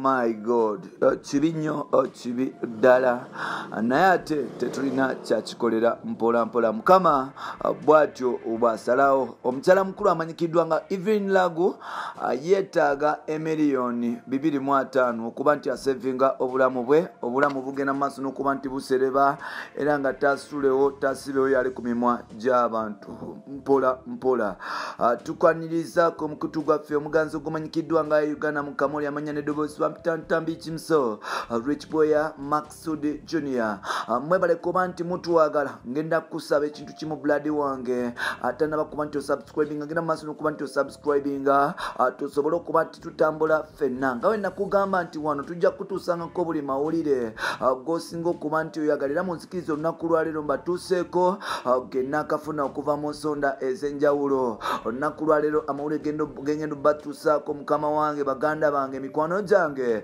my god kibi nnyo kibi ddala naye ate tetulina kyakikolera mpola mpola mukama bw'atyo bw'asalawo. Omukyala mukulu amanyikiddwa nga Evelyn Lagu yeetaaga $2,500,000 okuba nti asevinga obulamu bwe, obulamu bugenda mu maaso n'okuba nti busereba era nga tasibewo yali ku mimwa gy'abantu mpola mpola. Tukwaniriza ku mukutu gwaffe omuganzi ogumanyikiddwa nga Uganda mu Kamoli amanya n'eddoboozi Ntambi Kimso Rich Boya Maxud Junior. Mwebale kuba nti mutuwagala ngenda kusaba ekintu kimu bloody wange atanaba kuba nti osubscribinga ngenda maaso n'okuba nti osubscribinga tusobole okuba nti tutambula ffenna nga we nakugamba nti wano tujja kutuusangako buli mawulire g'osinga okuba nti oyagalira mu nzikiriza olunaku lwaleero mbatuuseeko genna akafuna okuva mu nsonda ez'enjawulo. Olunaku lwaleero amawulire gengenda batuusaako mukama wange baganda bange emikwano gyange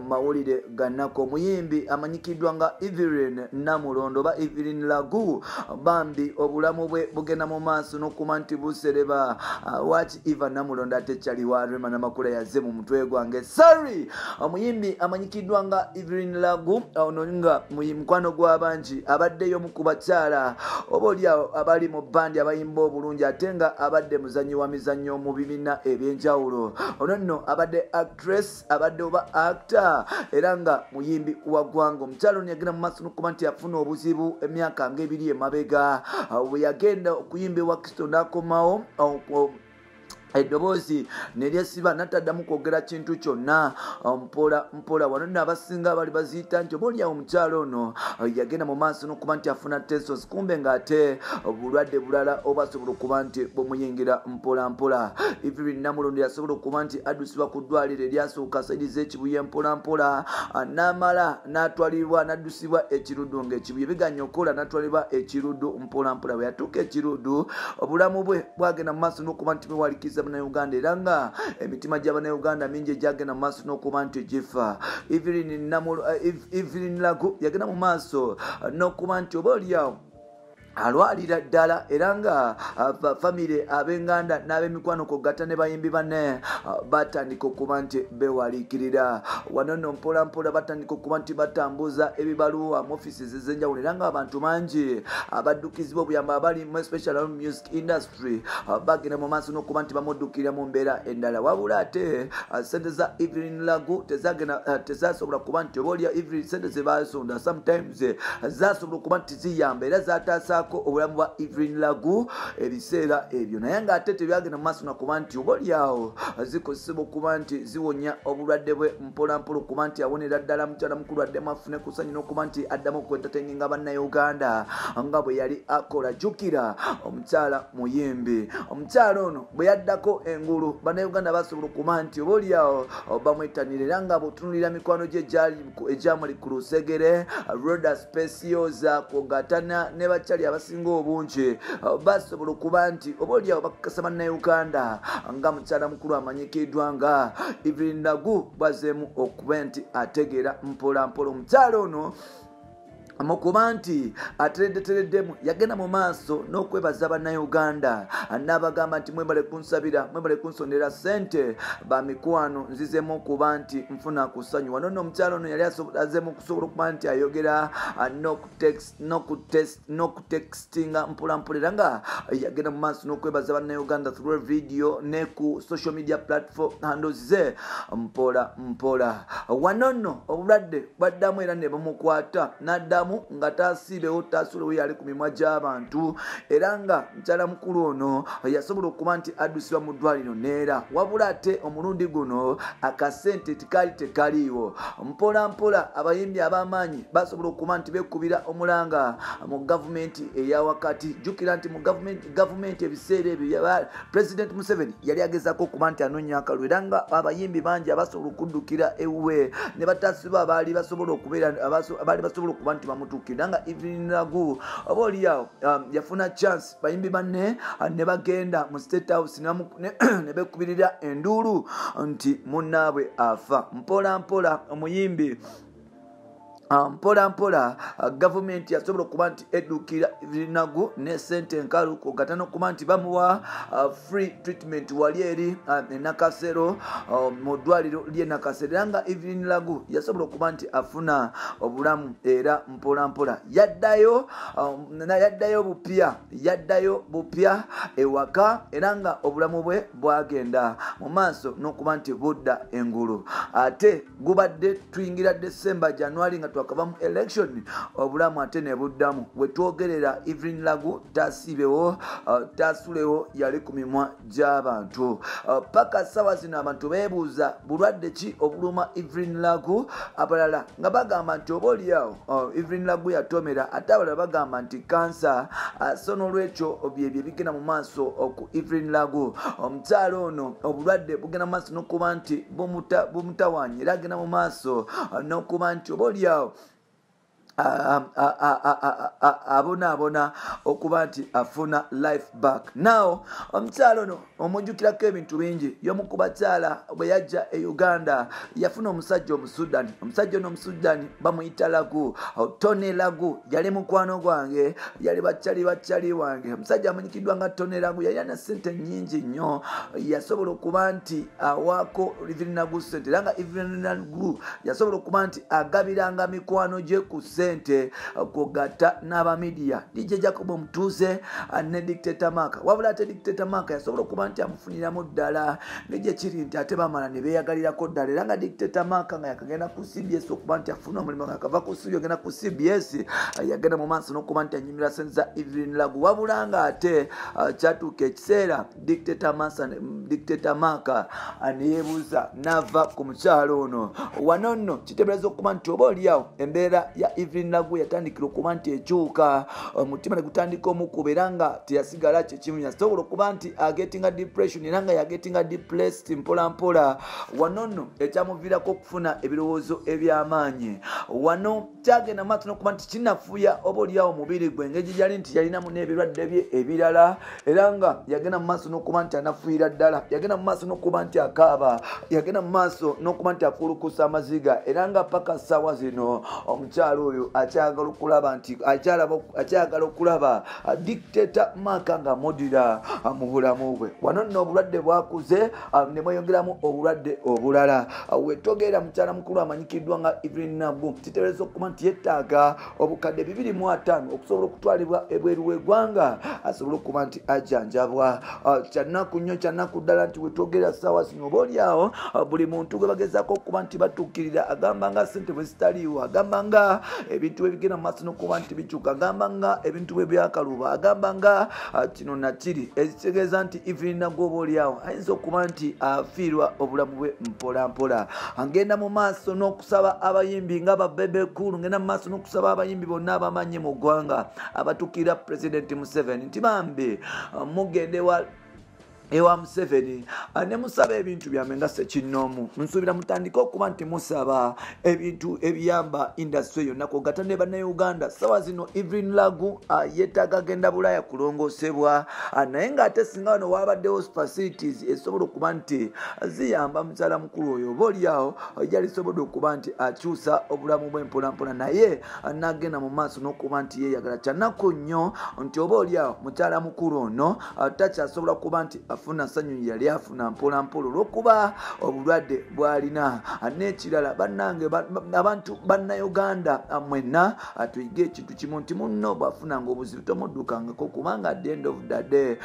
mawulire gannako. Omuyimbi amanyikiddwa nga Evelyn Namulondo oba Evelyn Lagu bambi obulamu bwe bugenda mu maaso n'okuba nti busereba. Waki Eva Namulondo ate kyaliwa Rema Namakula yazze mu mutwe gwange sorry. Omuyimbi amanyikiddwa nga Evelyn Lagu ono nga mukwano gw'abangi abaddeyo mu kubakyala oba oliawo abali mu bandi abayimba obulungi ate nga abadde muzanyi wa mizannyo mu bibiina eby'enjawulo. Ono nno abadde actress abadde oba actor era nga muyimbi wa ggwanga. Omukyalo ono yagenda mu maaso n'okuba nti yafuna obuzibu emyaka ng'ebiri emabega bwe yagenda okuyimba ewa Kristo n'akomawo eddoboozi neryesiba nataddamu kwogera kintu kyonna mpola mpola. Wano nno abasinga bali baziyita nti oba oliawo omukyalo ono yagenda mu maaso n'okuba nti afuna tensions kumbe ng'ate bulwadde bulala oba asobola okuba nti bumuyingira mpola mpola. Evelyn Namulondo yasobola okuba nti addusibwa ku ddwaliro eryasooka saidi z'ekibuye mpola mpola n'amala n'atwalibwa n'addusibwa ekiruddu ng'ekibuye biganye okola n'atwalibwa ekiruddu mpola mpola. Bwe yatuuka ekiruddu obulamu bwe bwagenda mu maaso n'okuba nti bwewalikiza Uganda era nga emitima gy'Abannayuganda mingi egyagenda mu maaso n'okuba nti gifa. Evelyn Lagu yagenda mu maaso n'okuba nti oba oliawo alwalira ddala era nga famire ab'enganda n'ab'emikwano kogatta ne bayimbi banne batandika okuba nti bewaliikirira. Wano nno mpola mpola batandika okuba nti batambuza ebibaluwa mu offices ez'enjawulo era nga abantu bangi abaddukizibwa obuyambo abali mu special music industry bagenda mu maaso n'okuba nti bamuddukirira mu mbeera endala. Wabula ate sente za Evelyn Lagu tezasobola kuba nti oba olya sente ze basonda sometimes zasobola okuba nti ziyamba era zataasa obulamu bwa Evelyn Lagu ebiseera ebyo naye ng'ate tebyagenda mu maaso nakuba nti oba oliawo zikozesebwa okuba nti ziwonya obulwadde bwe mpola mpola okuba nti awonera ddala mukyala mukulu addemu afune ku ssanyu n'okuba nti addamu okwentateninga bannayuganda nga bwe yali akola. Jjukira omukyala muyimbi. Omukyala ono bwe yaddako engulu bannayuganda basobola okuba nti oba oliawo bamwetanira era nga bw'otunulira mikwano gye egyamuli ku lusegere Roda Speciosa kwogatana ne bakyali abasinga obungi basobola okuba nti oba oliawo bakakasa bannayuganda nga mukyala mukulu amanyikiddwa nga Evelyn Lagu bazeemu okuba nti ategeera mpola mpola. Omukyala ono mukuba nti atereddetereddemu yagenda mu maaso n'okwebaza bannayuganda n'abagamba nti mwebale kunsabira mwebale kunsondera ssente bamikwano nzizeemu okuba nti nfuna ku ssanyu. Wano nno omukyalo ono yali azeemu okusobola okuba nti ayogera n'okutextinga mpola mpola era nga yagenda mu maaso n'okwebaza bannayuganda through video ne ku social media platform handles ze mpola mpola. Wano nno obulwadde bwaddamu era ne bamukwata n'addamu nga tasiibewo tasulewo yali ku mimwa gy'abantu era nga mukyala mukulu ono yasobola okuba nti addusibwa mu ddwaliro neera wabula ate omulundi guno akasente tikaali tekaliiwo. Mpola mpola abayimbi ab'amaanyi basobola okuba nti beekubira omulanga mu gavumenti eya wakati. Jjukira nti mu gavumenti ebiseera ebyo President Museveni yali agezaako okuba nti anoonya akalulu era nga abayimbi bangi abasobola okuddukira ewuwe ne batasibwa abaali basobola okuba nti bamutuukirira nga Evelyn Lagu oba oliawo yafuna chance bayimbi banne ne bagenda mu State House ne beekubirira enduulu nti munnaabwe afa. Mpola mpola omuyimbi mpola mpola gavumenti yasobola okuba nti eddukira Nagu ne sente enkalu kogata n'okuba nti bamuwa free treatment wali eri Nakasero mu ddwaliro ly'e Nakasero era nga Evelyn Lagu yasobola okuba nti afuna obulamu era mpola mpola yaddayo bupya ewaka era nga obulamu bwe bwagenda mu maaso n'okuba nti budda engulu ate gubadde tuyingira December January nga twakava mu election obulamu ate ne buddamu bwe twogerera Evelyn Lagu tasiibewo tasulewo yali ku mimwa gy'abantu paka sawa zino abantu beebuuza bulwadde ki obuluma Evelyn Lagu abalala nga bagamba nti oba oliawo Evelyn Lagu yatomera ate abalala bagamba nti kansa so n'olwekyo byebyo bigenda mu maaso ku Evelyn Lagu omukyala ono obulwadde bugenda mu maaso n'okuba nti bumutawaanya era agenda mu maaso n'okuba nti oba oliawo abona okuba nti afuna life back. Now omukyala ono omujjukirako ebintu bingi y'omu ku bakyala bwe yajja e Uganda yafuna omusajja Omusudani. Omusajja ono Omusudani bamuyita Lagu. Tony Lagu yali mukwano gwange, yali bakyali wange. Omusajja amanyikiddwa nga Tony Lagu yali ana ssente nnyingi nnyo, yasobola okuba nti awaako Evelyn Lagu ssente era nga Evelyn Lagu yasobola okuba nti agabiranga mikwano gye ku sente kugata n'abamidiya DJ Jacob Omutuuze ne Dictator Maka. Wabula ate Dictator Maka yasobola okuba nti amufuniramu ddala negye kiri nti ate bamala ne beeyagalirako ddala era nga Dictator Maka nga yakagenda ku CBS okuba nti afuna omulimu nga akava ku studio agenda ku CBS yagenda mu maaso n'okuba nti anyumira sente za Evelyn Lagu. Wabula nga ate kyatuuka ekiseera Dictator Maka neyeebuuza n'ava ku mukyalo ono. Wano nno kiteebereza okuba nti oba oliawo embeera ya Evelyn Lagu yatandikira okuba nti ekyuka, omutima ne gutandika omukuba era nga teyasigala kyekimu. Yasobola okuba nti agetinga depression era nga yagetinga depressed mpola mpola. Wano nno ekyamuviirako okufuna ebirowoozo eby'amaanyi. Wano kyagenda maaso n'okuba nti kinafuya oba oliawo omubiri gwe engeri gyali nti yalinamu n'ebirwadde bye ebirala era nga yagenda mu maaso n'okuba nti anafuira ddala, yagenda mu maaso n'okuba nti akaaba, yagenda mu maaso n'okuba nti afuulukusa amaziga era nga paka ssaawa zino omukyalo oyo akyagala okulaba Dictator Maka nga modira mu bulamu bwe. Wano nno obulwadde bwakuze ne mweyongeramu obulwadde obulala. Wetogera mukyala mukulu amanyikiddwa nga Evelyn Lagu kiteebereza okuba nti yettaaga obukadde 250 okusobola okutwalibwa ebweru w'eggwanga asobole okuba nti ajjanjabwa. Kyannaku nnyo kyannaku ddala nti wetogera ssaawa zino oba oliawo buli muntu gwe bagezaako okuba nti batuukirira agamba nga ssente bwe zitaliiwo, agamba nga ebintu bwe bigenda mu maaso n'okuba nti bikyuka, agamba nga ebintu bwe byakaluba, agamba nga kino nakiri ekitegeeza nti Evelyn Lagu oba oliawo ayinza okuba nti afiirwa obulamu bwe mpola mpola. Ngenda mu maaso n'okusaba abayimbi nga Bebe Cool, ngenda mu maaso n'okusaba abayimbi bonna abamanyi mu ggwanga abatukira President Museveni nti bambi mugende ewa Museveni ne musaba ebintu byamwe nga Ssekinnoomu. Nsuubira mutandika okuba nti musaba ebintu ebiyamba industry yonna kwogata ne bannayuganda. Ssaawa zino Evelyn Lagu yeetaaga agenda Bulaaya kulongoosebwa naye ng'ate singa wano waabaddewo facilities esobola okuba nti ziyamba mukyala mukulu oyo oba oliawo yalisobodde okuba nti akyusa obulamu bwe mpolampola naye n'agenda mu maaso n'okuba nti yeeyagala. Kyannaku nnyo nti oba oliawo mukyala mukulu ono takyasobola okuba nti afuna ssanyu yali afuna mpola mpola olw'okuba obulwadde bw'alina. N'ekirala bannange abantu bannayuganda mwenna tuyige ekintu kimu nti munno bw'afunanga obuzibu tomuddukangako kubanga at the end of the day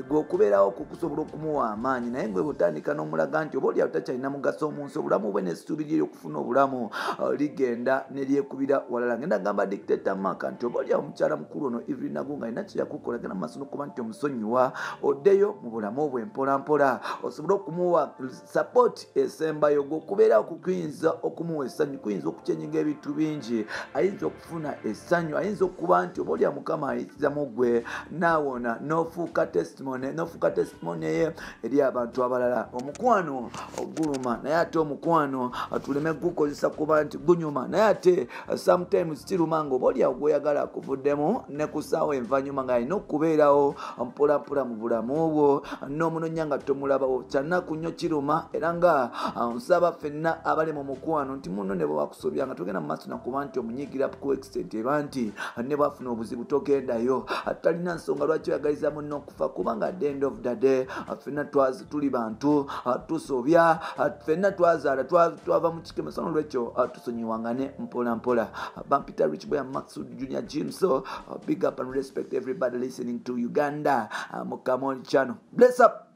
bw'okubeerawo kukusobola okumuwa amaanyi naye gwe bw'otandika n'omulaga nti oba oliawo takyalina mugaso omunsi obulamu bwe n'essuubi lye okufuna obulamu ligenda ne lyekubira walala. Ngenda gamba Dictator Maka nti oba oliawo mukyala mukulu ono Evelyn Lagu nga alina kyeyakukola genda mu maaso n'okuba nti omusonyiwa oddeyo mu bulamu bwe mpola mpola osobole okumuwa support esembayo gw'okubeerawo kuyinza okumuwa essanyu, kuyinza okucyenyiga ebintu bingi, ayinza okufuna essanyu, ayinza okuba nti oba olya Mukama ayitizamu gwe naawona n'ofuuka testimony ye eri abantu abalala. Omukwano oguluma naye ate omukwano tuleme gukozesa kuba nti gunyuma naye ate sometimes kiruma nga oba olya gweyagala akuvuddemu ne ku ssaawa envanyuma ng'alina okubeerawo mpola mpola mu bulamu bwo n'omunonya nga tomulabawo kyanaku nnyo kiruma era nga nsaba ffenna abali mu mukwano nti muno ne bwewakusobya nga togenda mu maaso nakuba nti omunyigira ku extent eba nti ne bwafuna obuzibu togendayo talina nsonga lwaki oyagaliza munno okufa kubanga at the end of the day ffenna tuli bantu tusobya ffenna twazaala twava mu kikemeso nolwekyo tusonyiwangane mpola mpola. Peter Rich Boy and Maxud Junior Jim. So big up and respect everybody listening to Uganda Mukamoli channel. Bless up.